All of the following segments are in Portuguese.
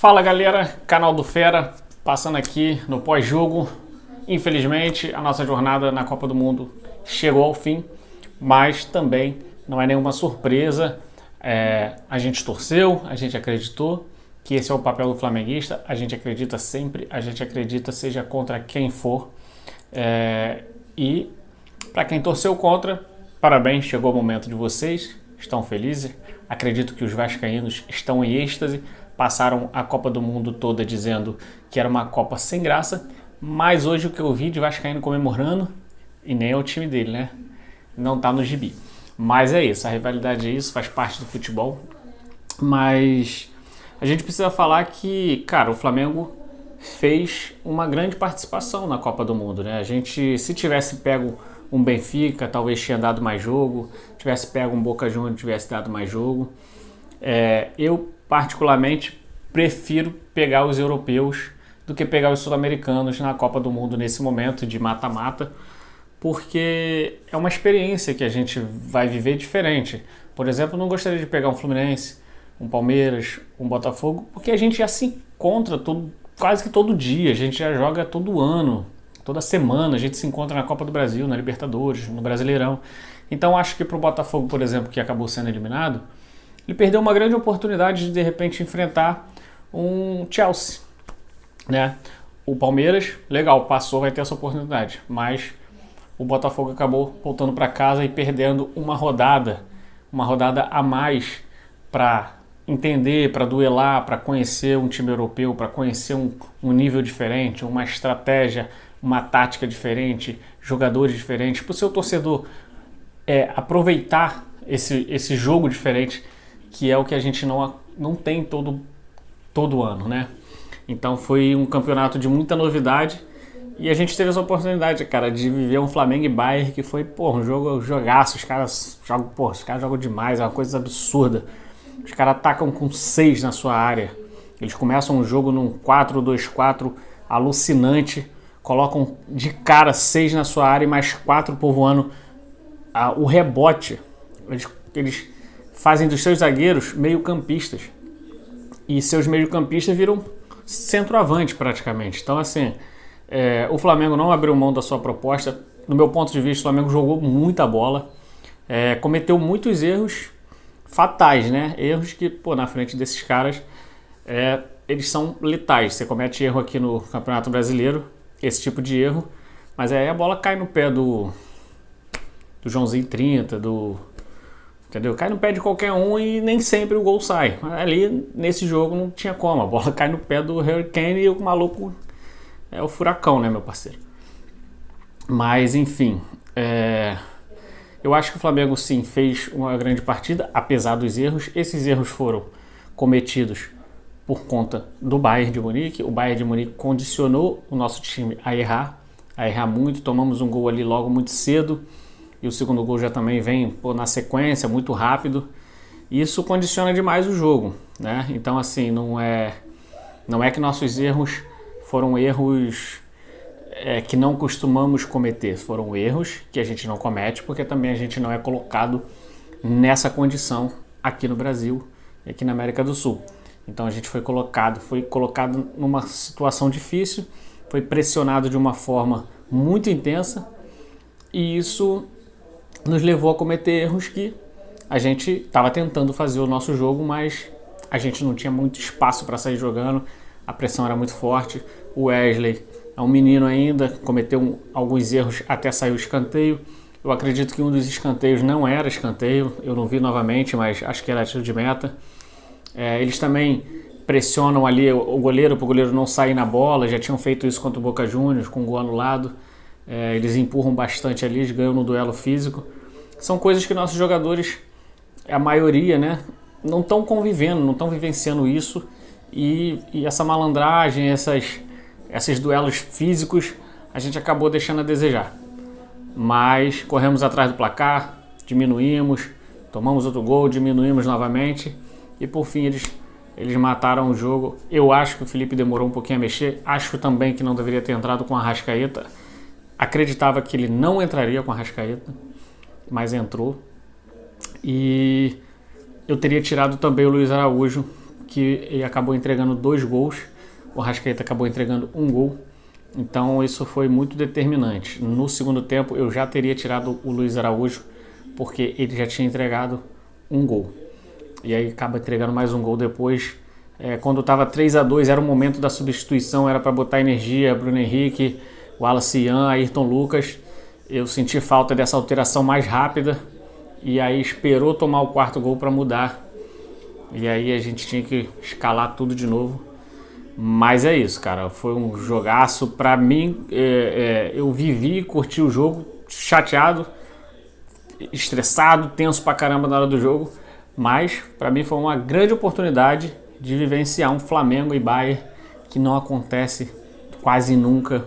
Fala galera, canal do Fera, passando aqui no pós-jogo. Infelizmente a nossa jornada na Copa do Mundo chegou ao fim, mas também não é nenhuma surpresa. A gente torceu, a gente acreditou que esse é o papel do flamenguista, a gente acredita sempre, a gente acredita seja contra quem for. E para quem torceu contra, parabéns, chegou o momento de vocês, estão felizes. Acredito que os vascaínos estão em êxtase, passaram a Copa do Mundo toda dizendo que era uma Copa sem graça, mas hoje o que eu vi de vascaíno comemorando, e nem é o time dele, né? Não tá no gibi. Mas é isso, a rivalidade é isso, faz parte do futebol. Mas a gente precisa falar que, cara, o Flamengo fez uma grande participação na Copa do Mundo, né? A gente, se tivesse pego um Benfica, talvez tinha dado mais jogo, tivesse pego um Boca Juniors, tivesse dado mais jogo. Eu, particularmente, prefiro pegar os europeus do que pegar os sul-americanos na Copa do Mundo nesse momento de mata-mata, porque é uma experiência que a gente vai viver diferente. Por exemplo, eu não gostaria de pegar um Fluminense, um Palmeiras, um Botafogo, porque a gente já se encontra quase que todo dia, a gente já joga todo ano, toda semana, a gente se encontra na Copa do Brasil, na Libertadores, no Brasileirão. Então acho que para o Botafogo, por exemplo, que acabou sendo eliminado, ele perdeu uma grande oportunidade de repente enfrentar um Chelsea, né? O Palmeiras, legal, passou, vai ter essa oportunidade, mas o Botafogo acabou voltando para casa e perdendo uma rodada a mais para entender, para duelar, para conhecer um time europeu, para conhecer um nível diferente, uma estratégia, uma tática diferente, jogadores diferentes, para o seu torcedor aproveitar esse jogo diferente, que é o que a gente não tem todo ano, né? Então foi um campeonato de muita novidade e a gente teve essa oportunidade, cara, de viver um Flamengo e Bayern que foi, um jogaço, os caras jogam demais, é uma coisa absurda. Os caras atacam com 6 na sua área, eles começam o jogo num 4-2-4 alucinante, colocam de cara 6 na sua área e mais 4 povoando o rebote. Eles fazem dos seus zagueiros meio-campistas. E seus meio-campistas viram centroavante praticamente. Então, assim, o Flamengo não abriu mão da sua proposta. No meu ponto de vista, o Flamengo jogou muita bola. Cometeu muitos erros fatais, né? Erros que, na frente desses caras, eles são letais. Você comete erro aqui no Campeonato Brasileiro, esse tipo de erro. Mas aí a bola cai no pé do Joãozinho 30, entendeu? Cai no pé de qualquer um e nem sempre o gol sai. Ali, nesse jogo, não tinha como. A bola cai no pé do Harry Kane e o maluco é o furacão, né, meu parceiro? Mas, enfim, eu acho que o Flamengo, sim, fez uma grande partida, apesar dos erros. Esses erros foram cometidos por conta do Bayern de Munique. O Bayern de Munique condicionou o nosso time a errar muito. Tomamos um gol ali logo muito cedo. E o segundo gol já também vem na sequência, muito rápido. E isso condiciona demais o jogo, né? Então, assim, não é que nossos erros foram erros que não costumamos cometer. Foram erros que a gente não comete, porque também a gente não é colocado nessa condição aqui no Brasil e aqui na América do Sul. Então a gente foi colocado numa situação difícil, foi pressionado de uma forma muito intensa, e isso nos levou a cometer erros que a gente estava tentando fazer o nosso jogo, mas a gente não tinha muito espaço para sair jogando, a pressão era muito forte. O Wesley é um menino ainda, cometeu alguns erros até sair o escanteio. Eu acredito que um dos escanteios não era escanteio, eu não vi novamente, mas acho que era tiro de meta. Eles também pressionam ali o goleiro para o goleiro não sair na bola, já tinham feito isso contra o Boca Juniors, com o gol anulado. Eles empurram bastante ali, eles ganham no duelo físico. São coisas que nossos jogadores, a maioria, né, não estão convivendo, não estão vivenciando isso. E essa malandragem, esses duelos físicos, a gente acabou deixando a desejar. Mas corremos atrás do placar, diminuímos, tomamos outro gol, diminuímos novamente. E por fim eles mataram o jogo. Eu acho que o Felipe demorou um pouquinho a mexer. Acho também que não deveria ter entrado com a Arrascaeta. Acreditava que ele não entraria com a Arrascaeta, mas entrou. E eu teria tirado também o Luiz Araújo que ele acabou entregando 2 gols, o Arrascaeta acabou entregando 1 gol, então isso foi muito determinante. No segundo tempo eu já teria tirado o Luiz Araújo, porque ele já tinha entregado 1 gol, e aí acaba entregando mais 1 gol depois. Quando estava 3-2 era o momento da substituição, era para botar energia, Bruno Henrique, Wallace Ian, Ayrton Lucas. Eu senti falta dessa alteração mais rápida, e aí esperou tomar o 4º gol para mudar, e aí a gente tinha que escalar tudo de novo. Mas é isso, cara, foi um jogaço para mim. Eu vivi, curti o jogo, chateado, estressado, tenso pra caramba na hora do jogo, mas para mim foi uma grande oportunidade de vivenciar um Flamengo e Bayern que não acontece quase nunca,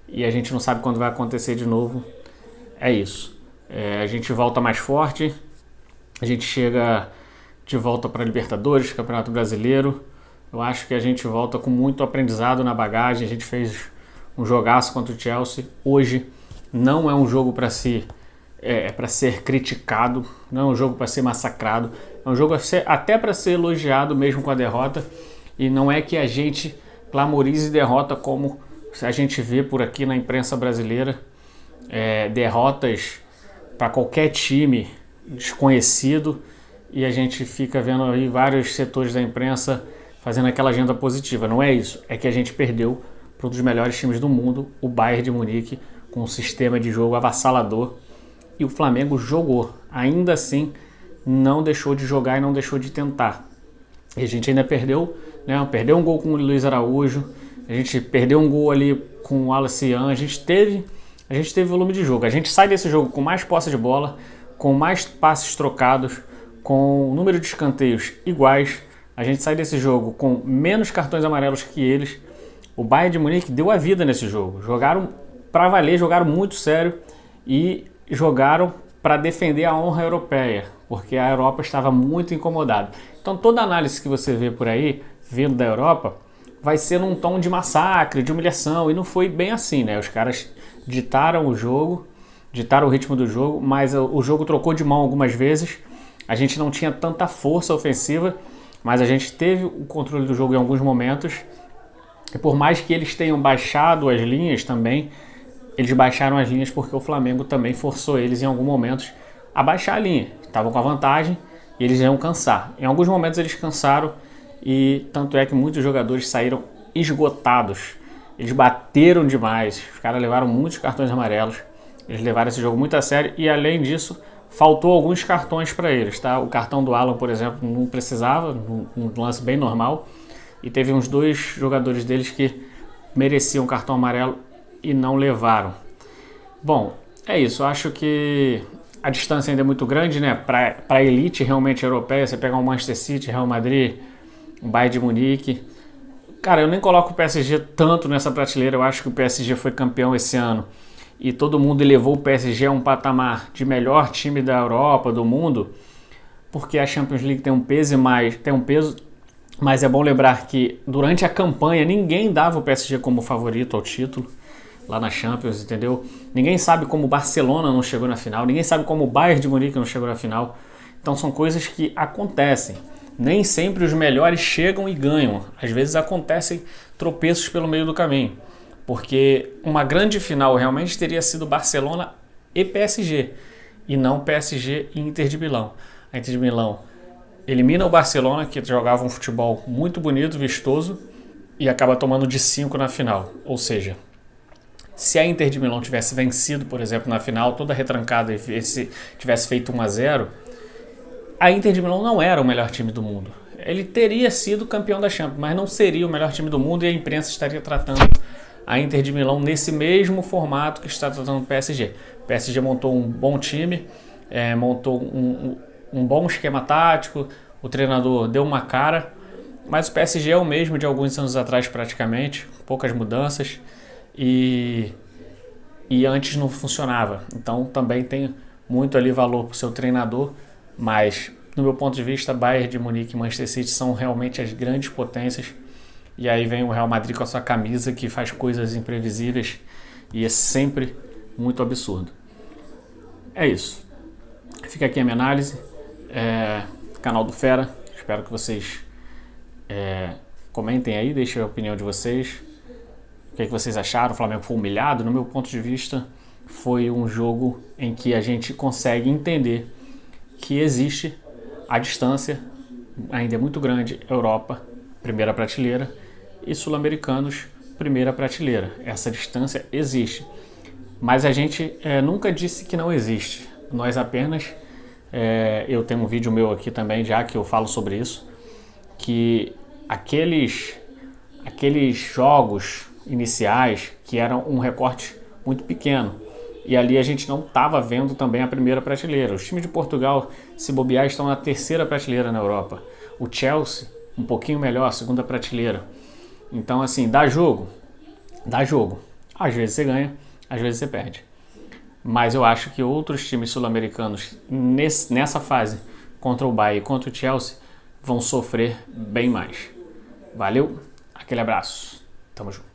e a gente não sabe quando vai acontecer de novo. É isso. A gente volta mais forte, a gente chega de volta para Libertadores, Campeonato Brasileiro. Eu acho que a gente volta com muito aprendizado na bagagem. A gente fez um jogaço contra o Chelsea. Hoje não é um jogo para ser criticado, não é um jogo para ser massacrado, é um jogo até para ser elogiado mesmo com a derrota. E não é que a gente glamorize derrota como a gente vê por aqui na imprensa brasileira, derrotas para qualquer time desconhecido, e a gente fica vendo aí vários setores da imprensa fazendo aquela agenda positiva. Não é isso, é que a gente perdeu para um dos melhores times do mundo, o Bayern de Munique, com um sistema de jogo avassalador, e o Flamengo jogou, ainda assim não deixou de jogar e não deixou de tentar. E a gente ainda perdeu, né? Perdeu um gol com o Luiz Araújo, a gente perdeu um gol ali com o Wallace Ian, a gente teve volume de jogo. A gente sai desse jogo com mais posse de bola, com mais passes trocados, com o número de escanteios iguais. A gente sai desse jogo com menos cartões amarelos que eles. O Bayern de Munique deu a vida nesse jogo. Jogaram para valer, jogaram muito sério e jogaram para defender a honra europeia, porque a Europa estava muito incomodada. Então toda análise que você vê por aí, vindo da Europa, vai ser num tom de massacre, de humilhação, e não foi bem assim, né? Os caras ditaram o jogo, ditaram o ritmo do jogo, mas o jogo trocou de mão algumas vezes. A gente não tinha tanta força ofensiva, mas a gente teve o controle do jogo em alguns momentos. E por mais que eles tenham baixado as linhas também, eles baixaram as linhas porque o Flamengo também forçou eles em alguns momentos a baixar a linha. Estavam com a vantagem e eles iam cansar. Em alguns momentos eles cansaram, e tanto é que muitos jogadores saíram esgotados. Eles bateram demais, os caras levaram muitos cartões amarelos, eles levaram esse jogo muito a sério, e além disso, faltou alguns cartões para eles, tá? O cartão do Alan, por exemplo, não precisava, um lance bem normal, e teve uns 2 jogadores deles que mereciam cartão amarelo e não levaram. Bom, é isso, eu acho que a distância ainda é muito grande, né? Para a elite realmente europeia, você pegar um Manchester City, Real Madrid, um Bayern de Munique. Cara, eu nem coloco o PSG tanto nessa prateleira. Eu acho que o PSG foi campeão esse ano e todo mundo elevou o PSG a um patamar de melhor time da Europa, do mundo, porque a Champions League tem um peso, mas é bom lembrar que durante a campanha ninguém dava o PSG como favorito ao título lá na Champions, entendeu? Ninguém sabe como o Barcelona não chegou na final, ninguém sabe como o Bayern de Munique não chegou na final. Então são coisas que acontecem. Nem sempre os melhores chegam e ganham. Às vezes acontecem tropeços pelo meio do caminho. Porque uma grande final realmente teria sido Barcelona e PSG, e não PSG e Inter de Milão. A Inter de Milão elimina o Barcelona, que jogava um futebol muito bonito, vistoso, e acaba tomando de 5 na final. Ou seja, se a Inter de Milão tivesse vencido, por exemplo, na final, toda retrancada, e tivesse feito 1-0, a Inter de Milão não era o melhor time do mundo. Ele teria sido campeão da Champions, mas não seria o melhor time do mundo, e a imprensa estaria tratando a Inter de Milão nesse mesmo formato que está tratando o PSG. O PSG montou um bom time, montou um bom esquema tático, o treinador deu uma cara, mas o PSG é o mesmo de alguns anos atrás praticamente, poucas mudanças, e antes não funcionava. Então também tem muito ali valor para o seu treinador, mas no meu ponto de vista, Bayern de Munique e Manchester City são realmente as grandes potências. E aí vem o Real Madrid com a sua camisa, que faz coisas imprevisíveis e é sempre muito absurdo. É isso. Fica aqui a minha análise. Canal do Fera. Espero que vocês Comentem aí, deixem a opinião de vocês. O que vocês acharam? O Flamengo foi humilhado? No meu ponto de vista, foi um jogo em que a gente consegue entender que existe a distância, ainda é muito grande, Europa, primeira prateleira, e sul-americanos, primeira prateleira. Essa distância existe. Mas a gente nunca disse que não existe. Nós apenas, eu tenho um vídeo meu aqui também, já que eu falo sobre isso, que aqueles jogos iniciais que eram um recorte muito pequeno, e ali a gente não estava vendo também a primeira prateleira. Os times de Portugal, se bobear, estão na terceira prateleira na Europa. O Chelsea, um pouquinho melhor, segunda prateleira. Então, assim, dá jogo. Dá jogo. Às vezes você ganha, às vezes você perde. Mas eu acho que outros times sul-americanos, nessa fase, contra o Bayern e contra o Chelsea, vão sofrer bem mais. Valeu, aquele abraço. Tamo junto.